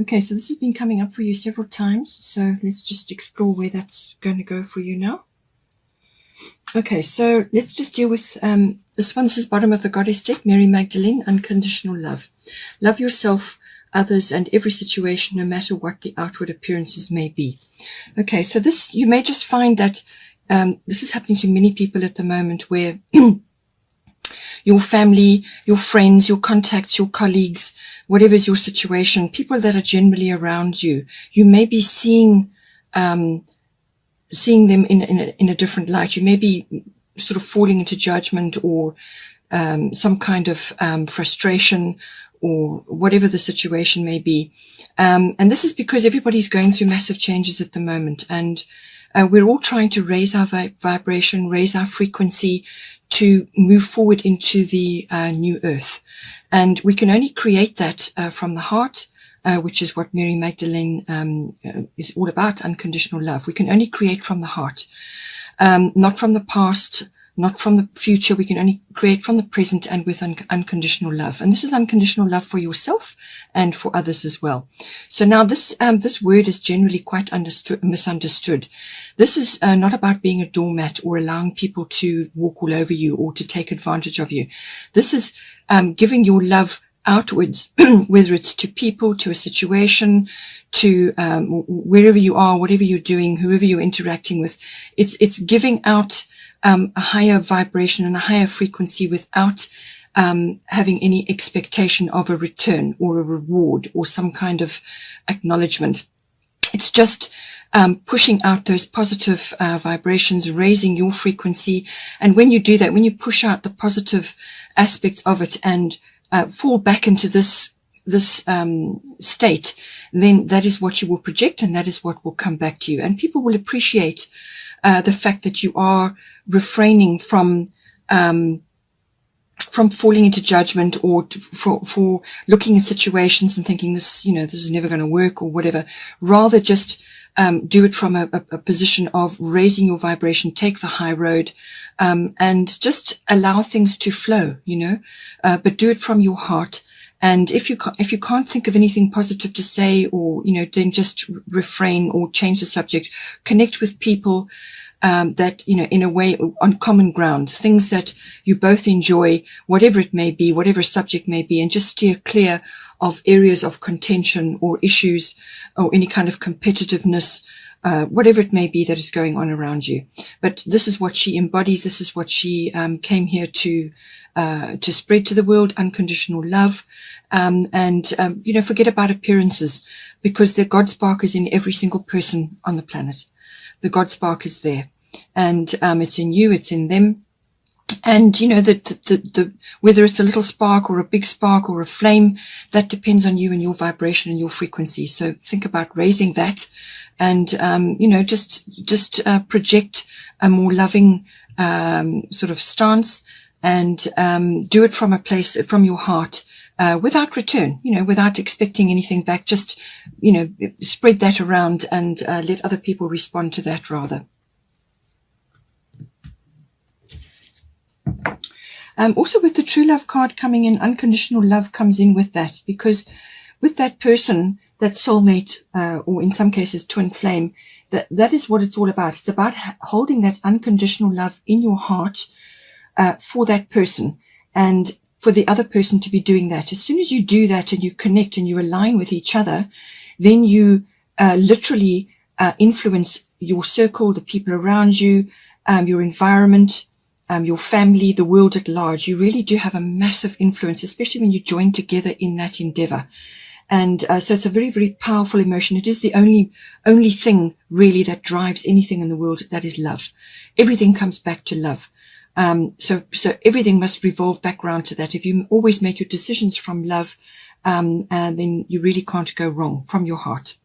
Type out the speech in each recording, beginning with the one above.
Okay, so this has been coming up for you several times. So let's just explore where that's going to go for you now. Okay, so let's just deal with this one. This is bottom of the goddess deck, Mary Magdalene, unconditional love. Love yourself, others, and every situation, no matter what the outward appearances may be. Okay, so this, you may just find that this is happening to many people at the moment, where your family, your friends, your contacts, your colleagues, whatever is your situation, people that are generally around you, you may be seeing them in a different light. You may be sort of falling into judgment or some kind of frustration, or whatever the situation may be. And this is because everybody's going through massive changes at the moment, and we're all trying to raise our vibration, raise our frequency to move forward into the new earth. And we can only create that from the heart, which is what Mary Magdalene is all about, unconditional love. We can only create from the heart, not from the past, not from the future. We can only create from the present and with unconditional love. And this is unconditional love for yourself and for others as well. So now this word is generally quite misunderstood. This is not about being a doormat or allowing people to walk all over you or to take advantage of you. This is giving your love outwards, whether it's to people, to a situation, to wherever you are, whatever you're doing, whoever you're interacting with. It's giving out a higher vibration and a higher frequency without having any expectation of a return or a reward or some kind of acknowledgement. It's just pushing out those positive vibrations, raising your frequency. And when you do that, when you push out the positive aspects of it and fall back into this state, then that is what you will project, and that is what will come back to you. And people will appreciate the fact that you are refraining from falling into judgment, or for looking at situations and thinking this is never going to work or whatever. Rather just do it from a position of raising your vibration, take the high road, and just allow things to flow, but do it from your heart. And if you can't think of anything positive to say, or, then just refrain or change the subject. Connect with people that, in a way, on common ground, things that you both enjoy, whatever it may be, whatever subject may be, and just steer clear of areas of contention or issues or any kind of competitiveness, whatever it may be that is going on around you. But this is what she embodies. This is what she came here to spread to the world, unconditional love. Forget about appearances, because the God spark is in every single person on the planet. The God spark is there, and it's in you, it's in them. And the whether it's a little spark or a big spark or a flame, that depends on you and your vibration and your frequency. So think about raising that, and just project a more loving sort of stance, and do it from a place, from your heart, without return, without expecting anything back. Just, spread that around and let other people respond to that rather. Also with the true love card coming in, unconditional love comes in with that, because with that person, that soulmate, or in some cases twin flame, that is what it's all about. It's about holding that unconditional love in your heart for that person, and for the other person to be doing that. As soon as you do that and you connect and you align with each other, then you literally influence your circle, the people around you, your environment, your family, the world at large. You really do have a massive influence, especially when you join together in that endeavor. And so it's a very, very powerful emotion. It is the only thing really that drives anything in the world, that is love. Everything comes back to love. So everything must revolve back around to that. If you always make your decisions from love, then you really can't go wrong from your heart.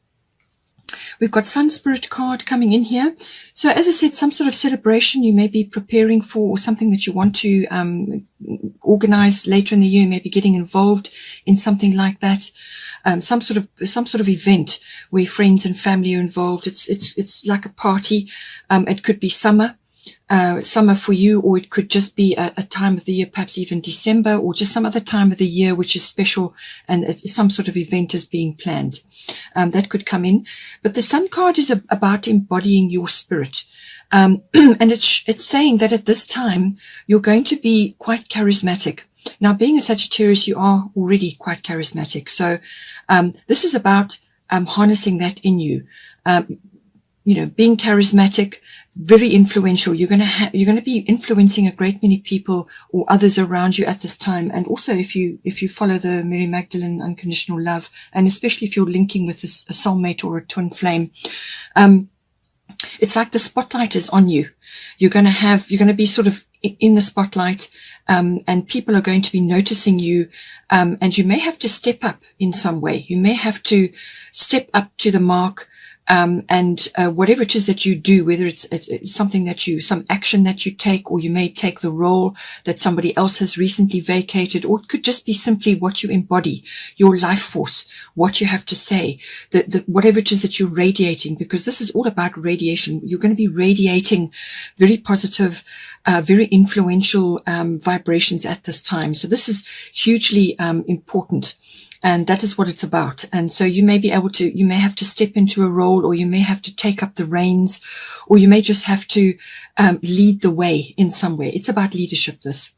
We've got Sun Spirit card coming in here. So as I said, some sort of celebration you may be preparing for, or something that you want to organize later in the year. Maybe getting involved in something like that. Some sort of event where friends and family are involved. It's like a party. It could be summer. summer for you, or it could just be a time of the year, perhaps even December, or just some other time of the year which is special and some sort of event is being planned. That could come in. But the Sun card is about embodying your spirit. And it's saying that at this time, you're going to be quite charismatic. Now, being a Sagittarius, you are already quite charismatic. So this is about harnessing that in you. Being charismatic, very influential. You're going to be influencing a great many people or others around you at this time. And also if you follow the Mary Magdalene unconditional love, and especially if you're linking with a soulmate or a twin flame, it's like the spotlight is on you. You're going to be sort of in the spotlight, and people are going to be noticing you, and you may have to step up in some way. You may have to step up to the mark, and whatever it is that you do, whether it's something some action that you take, or you may take the role that somebody else has recently vacated, or it could just be simply what you embody, your life force, what you have to say, whatever it is that you're radiating, because this is all about radiation. You're going to be radiating very positive, very influential vibrations at this time. So this is hugely important. And that is what it's about. And so you may have to step into a role, or you may have to take up the reins, or you may just have to lead the way in some way. It's about leadership, this.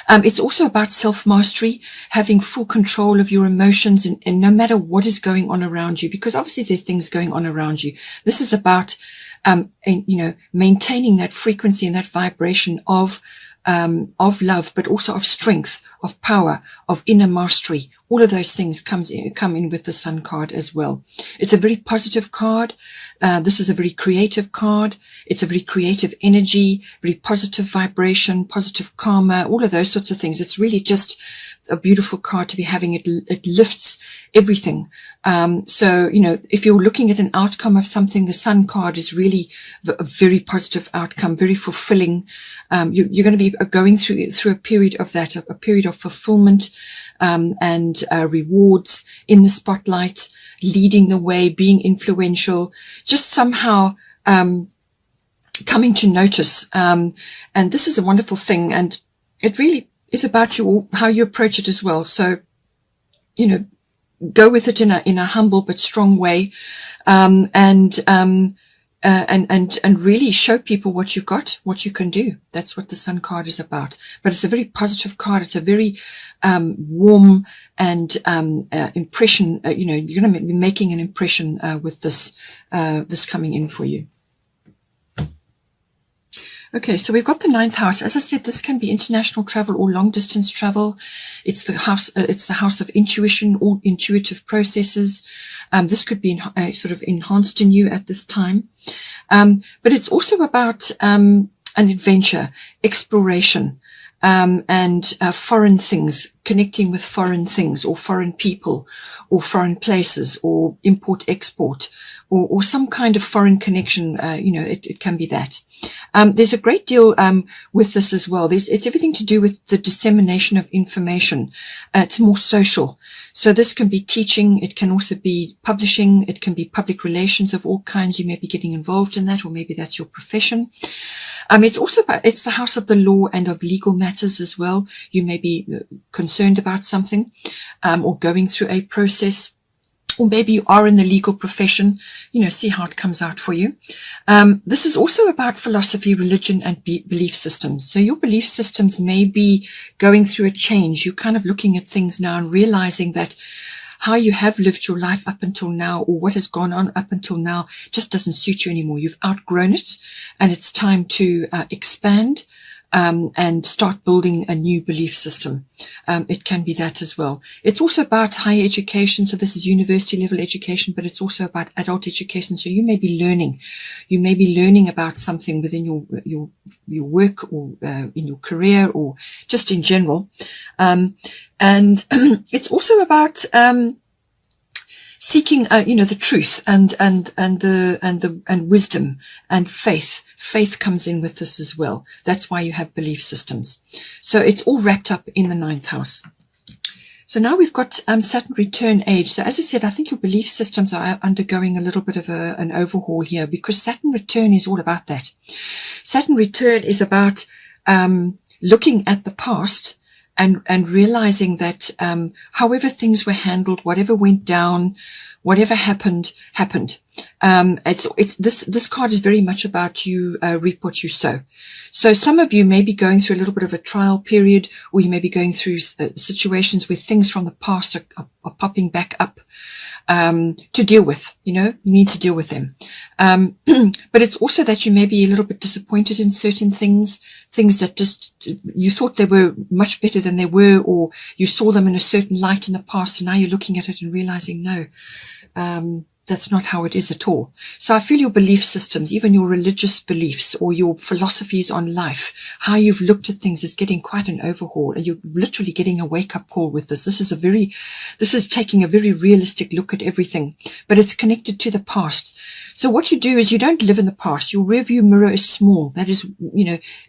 It's also about self-mastery, having full control of your emotions, and no matter what is going on around you, because obviously there are things going on around you. This is about, maintaining that frequency and that vibration of love, but also of strength, of power, of inner mastery. All of those things come in with the Sun card as well. It's a very positive card. This is a very creative card. It's a very creative energy, very positive vibration, positive karma, all of those sorts of things. It's really just a beautiful card to be having. It lifts everything. So, if you're looking at an outcome of something, the Sun card is really a very positive outcome, very fulfilling. You're going to be going through a period of that, a period of fulfillment, and rewards in the spotlight, leading the way, being influential, just somehow coming to notice. And this is a wonderful thing, and it really is about how you approach it as well. So, go with it in a humble but strong way, and really show people what you've got, what you can do. That's what the Sun card is about. But it's a very positive card. It's a very warm and impression. You're going to be making an impression with this coming in for you. Okay, so we've got the 9th house. As I said, this can be international travel or long distance travel. It's the house of intuition, all intuitive processes. This could be sort of enhanced in you at this time. But it's also about an adventure, exploration, and foreign things, connecting with foreign things or foreign people or foreign places, or import export, or some kind of foreign connection. It can be that. There's a great deal with this as well. It's everything to do with the dissemination of information. It's more social. So this can be teaching. It can also be publishing. It can be public relations of all kinds. You may be getting involved in that, or maybe that's your profession. It's the house of the law and of legal matters as well. You may be concerned about something, or going through a process. Or maybe you are in the legal profession, see how it comes out for you. This is also about philosophy, religion, and belief systems. So your belief systems may be going through a change. You're kind of looking at things now and realizing that how you have lived your life up until now, or what has gone on up until now, just doesn't suit you anymore. You've outgrown it, and it's time to expand, and start building a new belief system. It can be that as well. It's also about higher education. So this is university level education, but it's also about adult education. So you may be learning about something within your work, or in your career, or just in general. And it's also about seeking the truth and wisdom and faith. Faith comes in with this as well. That's why you have belief systems. So it's all wrapped up in the 9th house. So now we've got Saturn return age. So as I said, I think your belief systems are undergoing a little bit of an overhaul here, because Saturn return is all about that. Saturn return is about looking at the past and realizing that however things were handled, whatever went down, whatever happened. This card is very much about you reap what you sow. So some of you may be going through a little bit of a trial period, or you may be going through situations where things from the past are popping back up to deal with. You need to deal with them. But it's also that you may be a little bit disappointed in certain things that just you thought they were much better than they were, or you saw them in a certain light in the past, and now you're looking at it and realizing, no, that's not how it is at all. So I feel your belief systems, even your religious beliefs or your philosophies on life, how you've looked at things, is getting quite an overhaul, and you're literally getting a wake-up call with this. This is taking a very realistic look at everything, but it's connected to the past. So what you do is you don't live in the past. Your rearview mirror is small. That is,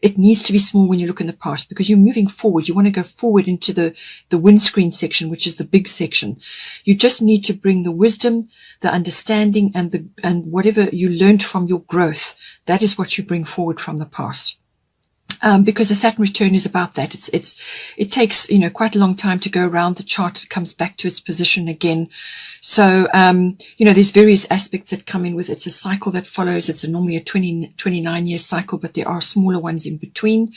it needs to be small when you look in the past, because you're moving forward. You want to go forward into the windscreen section, which is the big section. You just need to bring the wisdom, the understanding, and whatever you learned from your growth. That is what you bring forward from the past. Because the Saturn return is about that. It takes, quite a long time to go around the chart. It comes back to its position again. So, there's various aspects that come in with it. It's a cycle that follows. It's normally a 29 year cycle, but there are smaller ones in between.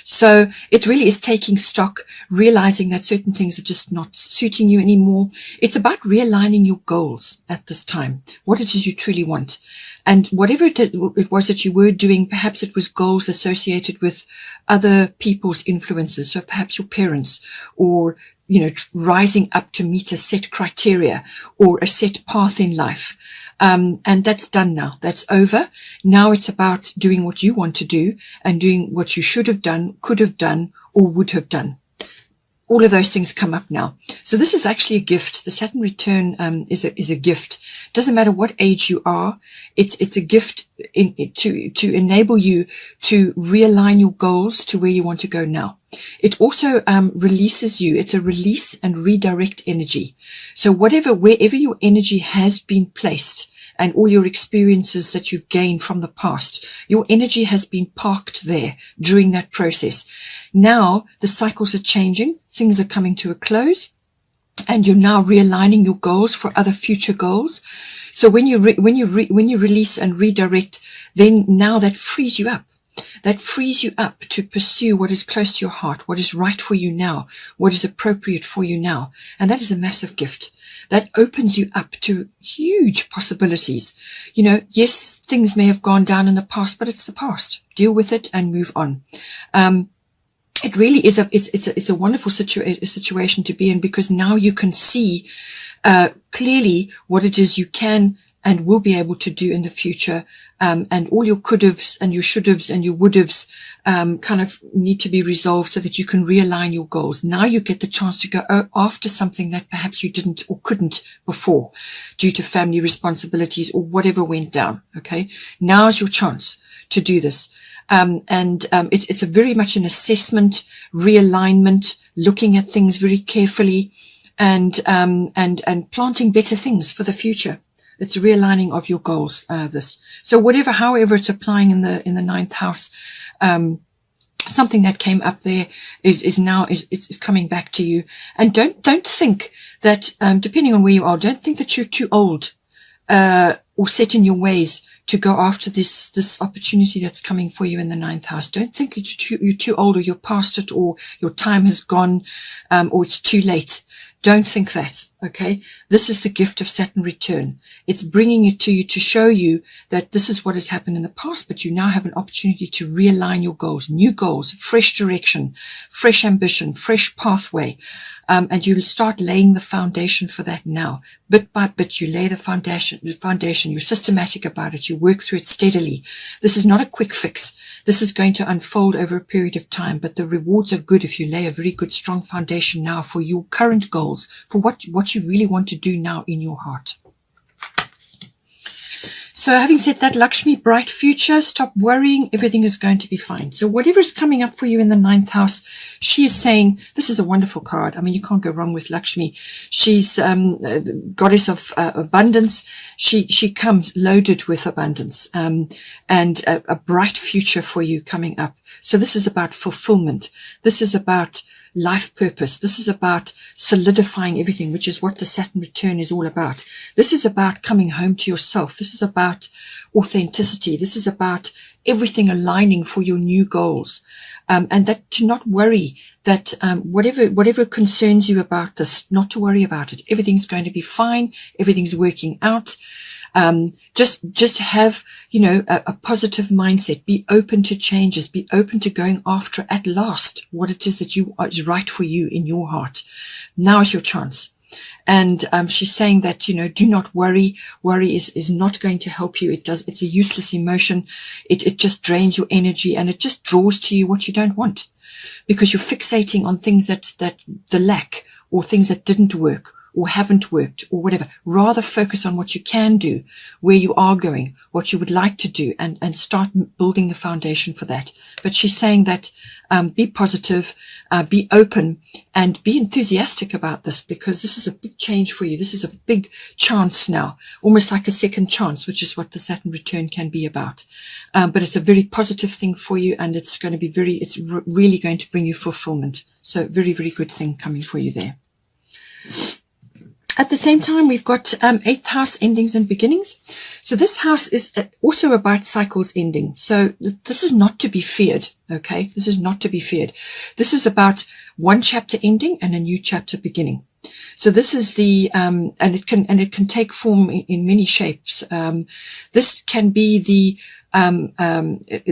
So it really is taking stock, realizing that certain things are just not suiting you anymore. It's about realigning your goals at this time, what it is you truly want. And whatever it was that you were doing, perhaps it was goals associated with other people's influences. So perhaps your parents, or, rising up to meet a set criteria or a set path in life. And that's done now. That's over. Now it's about doing what you want to do and doing what you should have done, could have done, or would have done. All of those things come up now. So this is actually a gift. The Saturn return is a gift. Doesn't matter what age you are. It's a gift to enable you to realign your goals to where you want to go now. It also releases you. It's a release and redirect energy. So wherever your energy has been placed, and all your experiences that you've gained from the past, your energy has been parked there during that process. Now the cycles are changing, things are coming to a close, and you're now realigning your goals for other future goals. So when you release and redirect, then now that frees you up. That frees you up to pursue what is close to your heart, what is right for you now, what is appropriate for you now. And that is a massive gift. That opens you up to huge possibilities. Yes, things may have gone down in the past, but it's the past. Deal with it and move on. It really is it's a wonderful situation to be in, because now you can see clearly what it is you can and will be able to do in the future. And all your could haves and your should haves and your would haves kind of need to be resolved so that you can realign your goals. Now you get the chance to go after something that perhaps you didn't or couldn't before, due to family responsibilities or whatever went down. Okay. Now's your chance to do this. It's a very much an assessment, realignment, looking at things very carefully, and planting better things for the future. It's a realigning of your goals, this. So however it's applying in the ninth house, something that came up there is now coming back to you. And don't think that, depending on where you are, don't think that you're too old, or set in your ways to go after this opportunity that's coming for you in the ninth house. Don't think you're too old, or you're past it, or your time has gone, or it's too late. Don't think that, okay? This is the gift of Saturn return. It's bringing it to you to show you that this is what has happened in the past, but you now have an opportunity to realign your goals, new goals, fresh direction, fresh ambition, fresh pathway. And you'll start laying the foundation for that now. Bit by bit, you lay the foundation. You're systematic about it. You work through it steadily. This is not a quick fix. This is going to unfold over a period of time, but the rewards are good if you lay a very good, strong foundation now for your current goals, for what you really want to do now in your heart. So having said that, Lakshmi, bright future, stop worrying, everything is going to be fine. So whatever is coming up for you in the 9th house, she is saying, this is a wonderful card. I mean, you can't go wrong with Lakshmi. She's the goddess of abundance. She comes loaded with abundance, and a bright future for you coming up. So this is about fulfillment. This is about life purpose. This is about solidifying everything, which is what the Saturn return is all about. This is about coming home to yourself. This is about authenticity. This is about everything aligning for your new goals. And that to not worry that whatever concerns you about this, not to worry about it. Everything's going to be fine. Everything's working out. Just have, a positive mindset. Be open to changes. Be open to going after at last what it is that is right for you in your heart. Now is your chance. And she's saying that, do not worry. Worry is not going to help you. It's a useless emotion. It just drains your energy, and it just draws to you what you don't want, because you're fixating on things that the lack, or things that didn't work or haven't worked or whatever. Rather focus on what you can do, where you are going, what you would like to do, and start building the foundation for that. But she's saying that be positive, be open, and be enthusiastic about this, because this is a big change for you. This is a big chance now, almost like a second chance, which is what the Saturn return can be about. But it's a very positive thing for you, and it's going to be it's really going to bring you fulfillment. So very, very good thing coming for you there. At the same time, we've got 8th house, endings and beginnings. So this house is also about cycles ending. So this is not to be feared. Okay. This is not to be feared. This is about one chapter ending and a new chapter beginning. So this is and it can take form in many shapes. This can be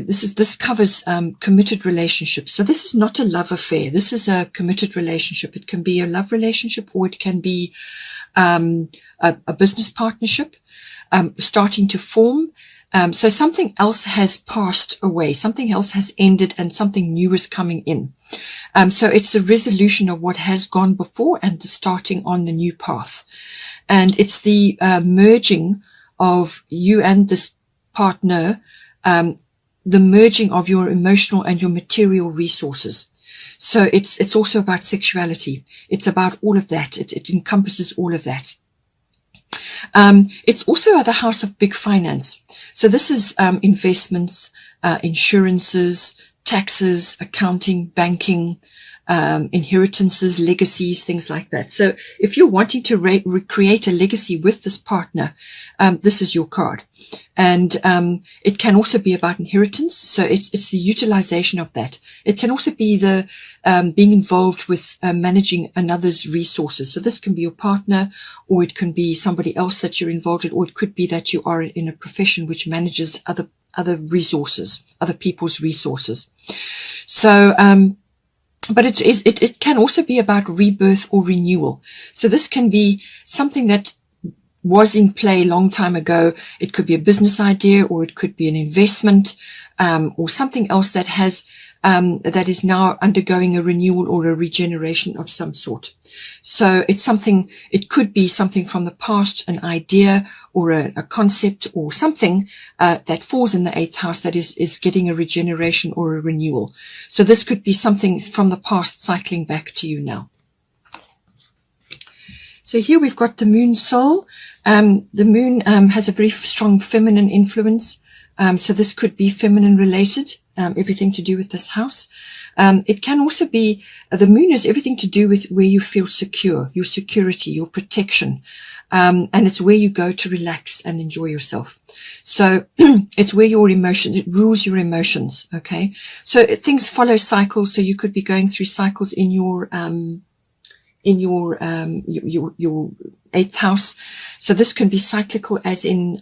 this covers committed relationships. So this is not a love affair. This is a committed relationship. It can be a love relationship, or it can be a business partnership starting to form. So something else has passed away, something else has ended, and something new is coming in. So it's the resolution of what has gone before and the starting on the new path. And it's the merging of you and this partner, the merging of your emotional and your material resources. So it's also about sexuality. It's about all of that. It encompasses all of that. It's also the house of big finance. So this is investments, insurances, taxes, accounting, banking, inheritances, legacies, things like that. So if you're wanting to recreate a legacy with this partner, this is your card. And it can also be about inheritance. So it's the utilization of that. It can also be the being involved with managing another's resources. So this can be your partner, or it can be somebody else that you're involved in, or it could be that you are in a profession which manages other resources, other people's resources. So but it can also be about rebirth or renewal. So this can be something that was in play a long time ago. It could be a business idea, or it could be an investment, or something else that that is now undergoing a renewal or a regeneration of some sort. So it could be something from the past, an idea or a concept or something that falls in the 8th house that is getting a regeneration or a renewal. So this could be something from the past cycling back to you now. So here we've got the moon soul. The moon has a very strong feminine influence. So this could be feminine related, everything to do with this house. It can also be, the moon is everything to do with where you feel secure, your security, your protection. And it's where you go to relax and enjoy yourself. So it's where your emotions, it rules your emotions. Okay. So things follow cycles. So you could be going through cycles in your 8th house. So this can be cyclical, as in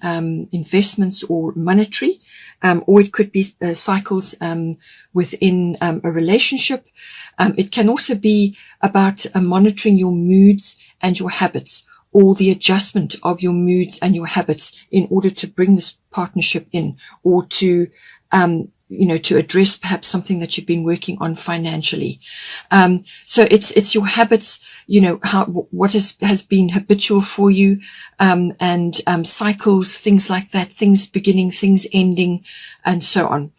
investments or monetary, or it could be cycles within a relationship. It can also be about monitoring your moods and your habits, or the adjustment of your moods and your habits in order to bring this partnership in, or to to address perhaps something that you've been working on financially. So it's your habits, what has been habitual for you, and cycles, things like that, things beginning, things ending, and so on.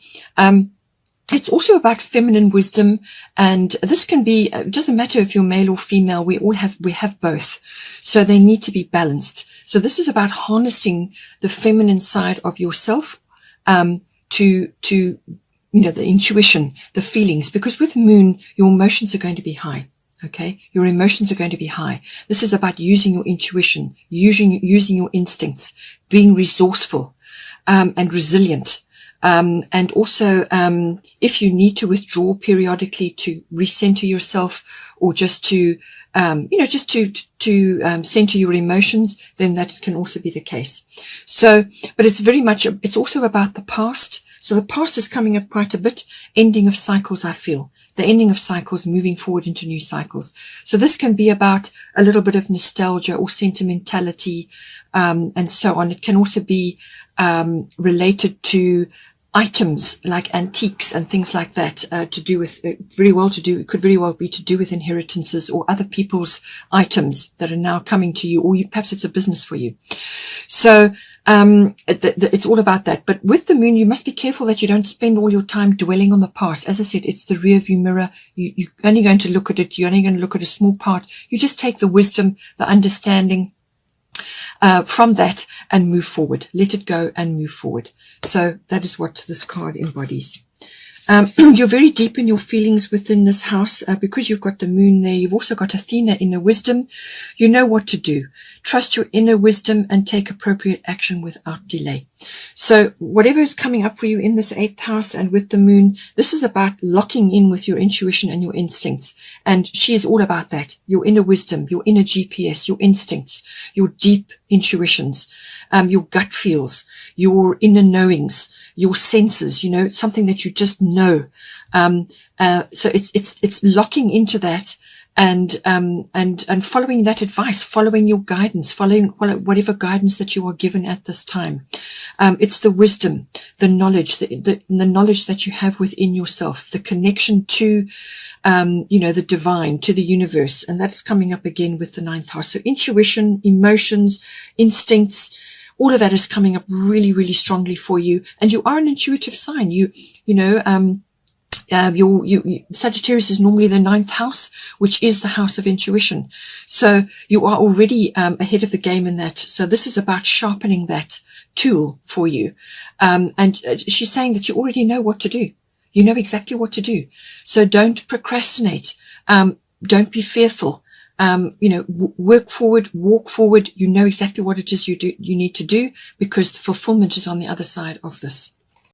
It's also about feminine wisdom, and this can be, it doesn't matter if you're male or female, we have both. So they need to be balanced. So this is about harnessing the feminine side of yourself, to the intuition, the feelings, because with moon, your emotions are going to be high. Okay. Your emotions are going to be high. This is about using your intuition, using your instincts, being resourceful, and resilient. And also, if you need to withdraw periodically to recenter yourself, or just to center your emotions, then that can also be the case. So, but it's also about the past. So the past is coming up quite a bit. Ending of cycles, I feel. The ending of cycles, moving forward into new cycles. So this can be about a little bit of nostalgia or sentimentality, and so on. It can also be related to items like antiques and things like that, to do with it could very well be to do with inheritances or other people's items that are now coming to you, or perhaps it's a business for you. So it's all about that. But with the moon, you must be careful that you don't spend all your time dwelling on the past. As I said, it's the rear view mirror. You're only going to look at it. You're only going to look at a small part. You just take the wisdom, the understanding from that, and move forward. Let it go and move forward. So that is what this card embodies. You're very deep in your feelings within this house, because you've got the moon there. You've also got Athena, inner wisdom. You know what to do. Trust your inner wisdom and take appropriate action without delay. So whatever is coming up for you in this 8th house and with the moon, this is about locking in with your intuition and your instincts. And she is all about that. Your inner wisdom, your inner GPS, your instincts, your deep intuitions, your gut feels, your inner knowings, your senses, something that you just know. So it's locking into that, and following that advice, following your guidance, following whatever guidance that you are given at this time. It's the wisdom, the knowledge, the knowledge that you have within yourself, the connection to, the divine, to the universe. And that's coming up again with the 9th house. So intuition, emotions, instincts, all of that is coming up really, really strongly for you. And you are an intuitive sign. Sagittarius is normally the 9th house, which is the house of intuition. So you are already ahead of the game in that. So this is about sharpening that tool for you. And she's saying that you already know what to do. You know exactly what to do. So don't procrastinate. Don't be fearful. Work forward, walk forward. You know exactly what it is you need to do, because the fulfillment is on the other side of this.